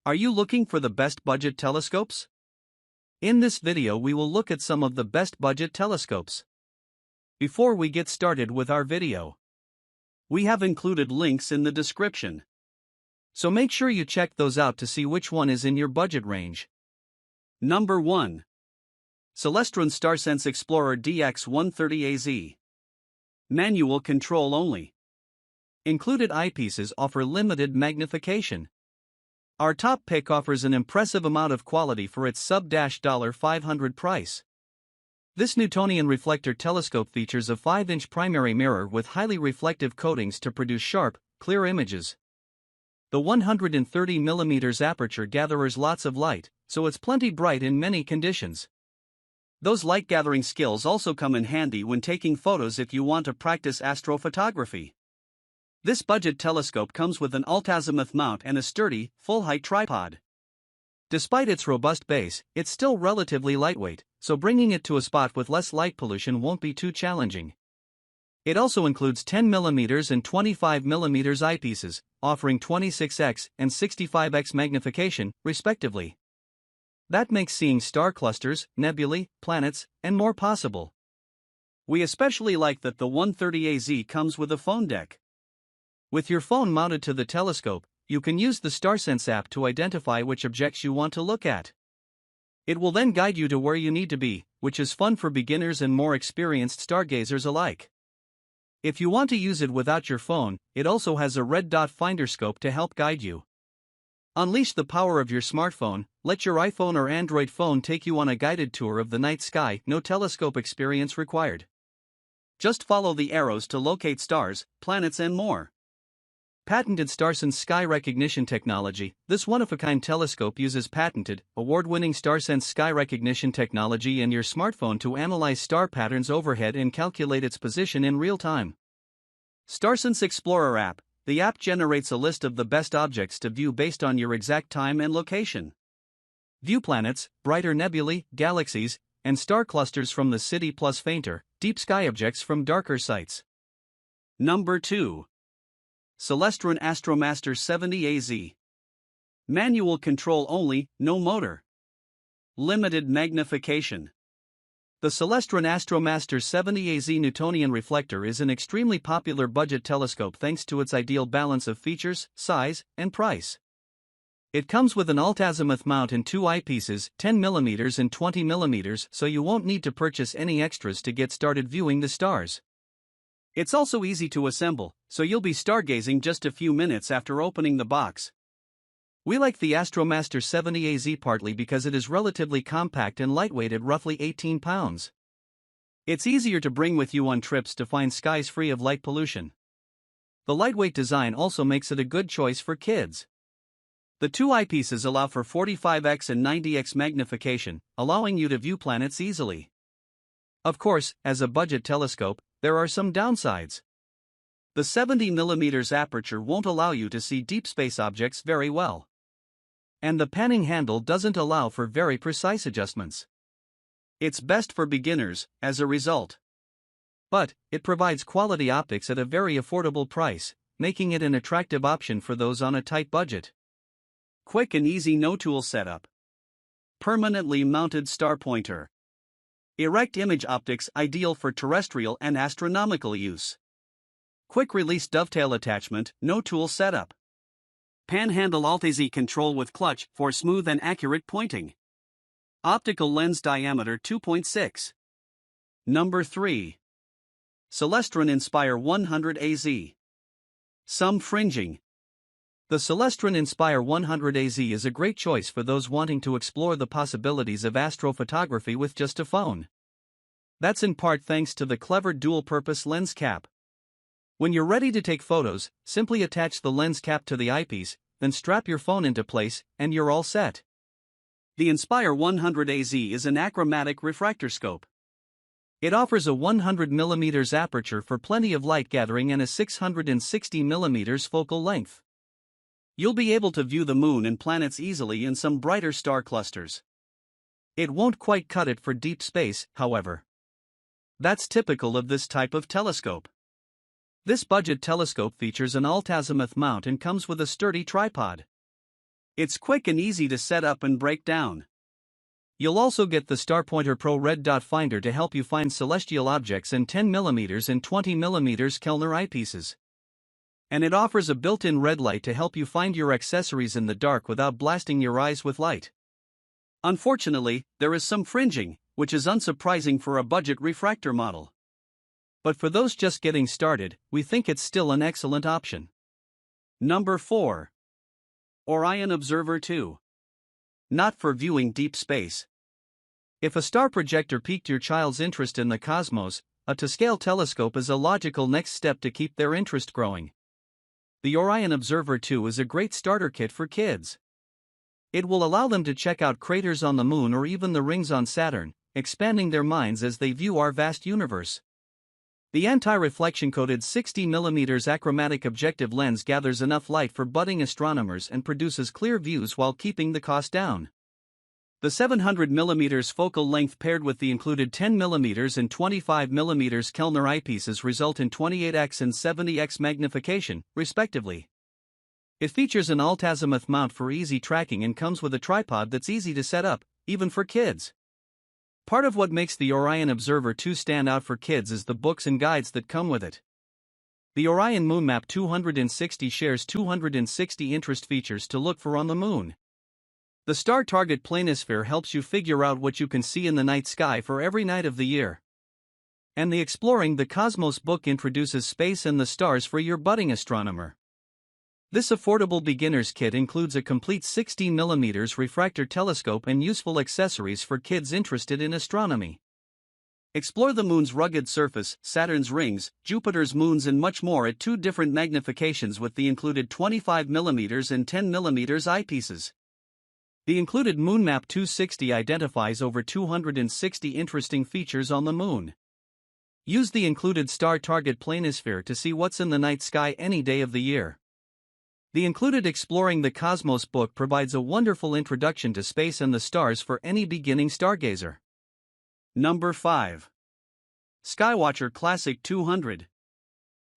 Are you looking for the best budget telescopes? In this video we will look at some of the best budget telescopes. Before we get started with our video, we have included links in the description. So make sure you check those out to see which one is in your budget range. Number 1. Celestron StarSense Explorer DX130AZ. Manual control only. Included eyepieces offer limited magnification. Our top pick offers an impressive amount of quality for its sub-$500 price. This Newtonian reflector telescope features a 5-inch primary mirror with highly reflective coatings to produce sharp, clear images. The 130mm aperture gathers lots of light, so it's plenty bright in many conditions. Those light-gathering skills also come in handy when taking photos if you want to practice astrophotography. This budget telescope comes with an alt-azimuth mount and a sturdy, full-height tripod. Despite its robust base, it's still relatively lightweight, so bringing it to a spot with less light pollution won't be too challenging. It also includes 10mm and 25mm eyepieces, offering 26x and 65x magnification, respectively. That makes seeing star clusters, nebulae, planets, and more possible. We especially like that the 130AZ comes with a phone deck. With your phone mounted to the telescope, you can use the StarSense app to identify which objects you want to look at. It will then guide you to where you need to be, which is fun for beginners and more experienced stargazers alike. If you want to use it without your phone, it also has a red dot finder scope to help guide you. Unleash the power of your smartphone, let your iPhone or Android phone take you on a guided tour of the night sky, no telescope experience required. Just follow the arrows to locate stars, planets and more. Patented StarSense sky recognition technology. This one-of-a-kind telescope uses patented, award-winning StarSense sky recognition technology in your smartphone to analyze star patterns overhead and calculate its position in real time. StarSense Explorer app. The app generates a list of the best objects to view based on your exact time and location. View planets, brighter nebulae, galaxies, and star clusters from the city plus fainter, deep sky objects from darker sites. Number 2. Celestron Astromaster 70AZ. Manual control only, no motor. Limited magnification. The Celestron Astromaster 70AZ Newtonian reflector is an extremely popular budget telescope thanks to its ideal balance of features, size, and price. It comes with an alt-azimuth mount and two eyepieces, 10mm and 20mm, so you won't need to purchase any extras to get started viewing the stars. It's also easy to assemble, so you'll be stargazing just a few minutes after opening the box. We like the Astromaster 70AZ partly because it is relatively compact and lightweight at roughly 18 pounds. It's easier to bring with you on trips to find skies free of light pollution. The lightweight design also makes it a good choice for kids. The two eyepieces allow for 45x and 90x magnification, allowing you to view planets easily. Of course, as a budget telescope, there are some downsides. The 70mm aperture won't allow you to see deep space objects very well. And the panning handle doesn't allow for very precise adjustments. It's best for beginners, as a result. But, it provides quality optics at a very affordable price, making it an attractive option for those on a tight budget. Quick and easy no-tool setup. Permanently mounted star pointer. Erect image optics ideal for terrestrial and astronomical use. Quick-release dovetail attachment, no-tool setup. Panhandle Alt-AZ control with clutch for smooth and accurate pointing. Optical lens diameter 2.6. Number 3. Celestron Inspire 100AZ. Some fringing. The Celestron Inspire 100AZ is a great choice for those wanting to explore the possibilities of astrophotography with just a phone. That's in part thanks to the clever dual-purpose lens cap. When you're ready to take photos, simply attach the lens cap to the eyepiece, then strap your phone into place, and you're all set. The Inspire 100AZ is an achromatic refractor scope. It offers a 100mm aperture for plenty of light gathering and a 660mm focal length. You'll be able to view the moon and planets easily in some brighter star clusters. It won't quite cut it for deep space, however. That's typical of this type of telescope. This budget telescope features an alt-azimuth mount and comes with a sturdy tripod. It's quick and easy to set up and break down. You'll also get the StarPointer Pro Red Dot Finder to help you find celestial objects in 10mm and 20mm Kellner eyepieces. And it offers a built-in red light to help you find your accessories in the dark without blasting your eyes with light. Unfortunately, there is some fringing, which is unsurprising for a budget refractor model. But for those just getting started, we think it's still an excellent option. Number 4. Orion Observer 2. Not for viewing deep space. If a star projector piqued your child's interest in the cosmos, a to-scale telescope is a logical next step to keep their interest growing. The Orion Observer 2 is a great starter kit for kids. It will allow them to check out craters on the Moon or even the rings on Saturn, expanding their minds as they view our vast universe. The anti-reflection coated 60mm achromatic objective lens gathers enough light for budding astronomers and produces clear views while keeping the cost down. The 700mm focal length paired with the included 10mm and 25mm Kellner eyepieces result in 28x and 70x magnification, respectively. It features an alt-azimuth mount for easy tracking and comes with a tripod that's easy to set up, even for kids. Part of what makes the Orion Observer 2 stand out for kids is the books and guides that come with it. The Orion Moon Map 260 shares 260 interest features to look for on the Moon. The Star Target Planisphere helps you figure out what you can see in the night sky for every night of the year. And the Exploring the Cosmos book introduces space and the stars for your budding astronomer. This affordable beginner's kit includes a complete 16mm refractor telescope and useful accessories for kids interested in astronomy. Explore the Moon's rugged surface, Saturn's rings, Jupiter's moons and much more at 2 different magnifications with the included 25mm and 10mm eyepieces. The included Moon Map 260 identifies over 260 interesting features on the Moon. Use the included Star Target Planisphere to see what's in the night sky any day of the year. The included Exploring the Cosmos book provides a wonderful introduction to space and the stars for any beginning stargazer. Number 5. Skywatcher Classic 200.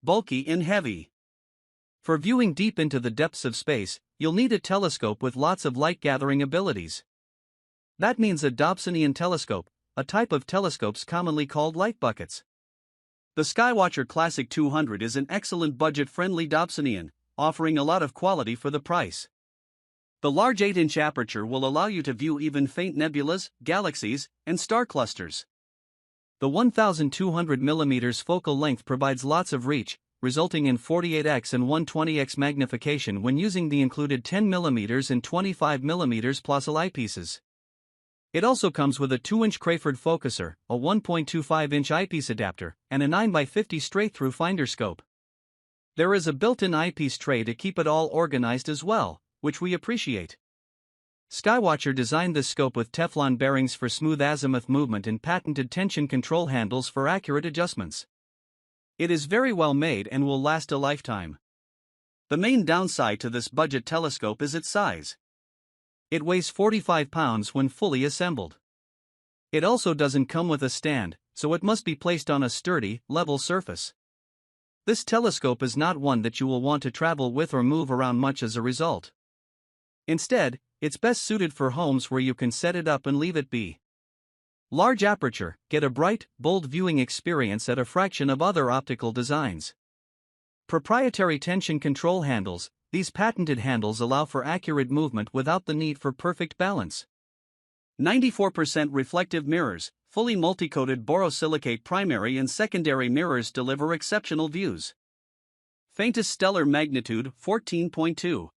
Bulky and heavy. For viewing deep into the depths of space, you'll need a telescope with lots of light-gathering abilities. That means a Dobsonian telescope, a type of telescopes commonly called light buckets. The Skywatcher Classic 200 is an excellent budget-friendly Dobsonian, offering a lot of quality for the price. The large 8-inch aperture will allow you to view even faint nebulas, galaxies, and star clusters. The 1200mm focal length provides lots of reach, resulting in 48x and 120x magnification when using the included 10mm and 25mm Plössl eyepieces. It also comes with a 2-inch Crayford focuser, a 1.25-inch eyepiece adapter, and a 9x50 straight-through finder scope. There is a built-in eyepiece tray to keep it all organized as well, which we appreciate. Skywatcher designed this scope with Teflon bearings for smooth azimuth movement and patented tension control handles for accurate adjustments. It is very well made and will last a lifetime. The main downside to this budget telescope is its size. It weighs 45 pounds when fully assembled. It also doesn't come with a stand, so it must be placed on a sturdy, level surface. This telescope is not one that you will want to travel with or move around much as a result. Instead, it's best suited for homes where you can set it up and leave it be. Large aperture, get a bright, bold viewing experience at a fraction of other optical designs. Proprietary tension control handles, these patented handles allow for accurate movement without the need for perfect balance. 94% reflective mirrors, fully multi-coated borosilicate primary and secondary mirrors deliver exceptional views. Faintest stellar magnitude 14.2.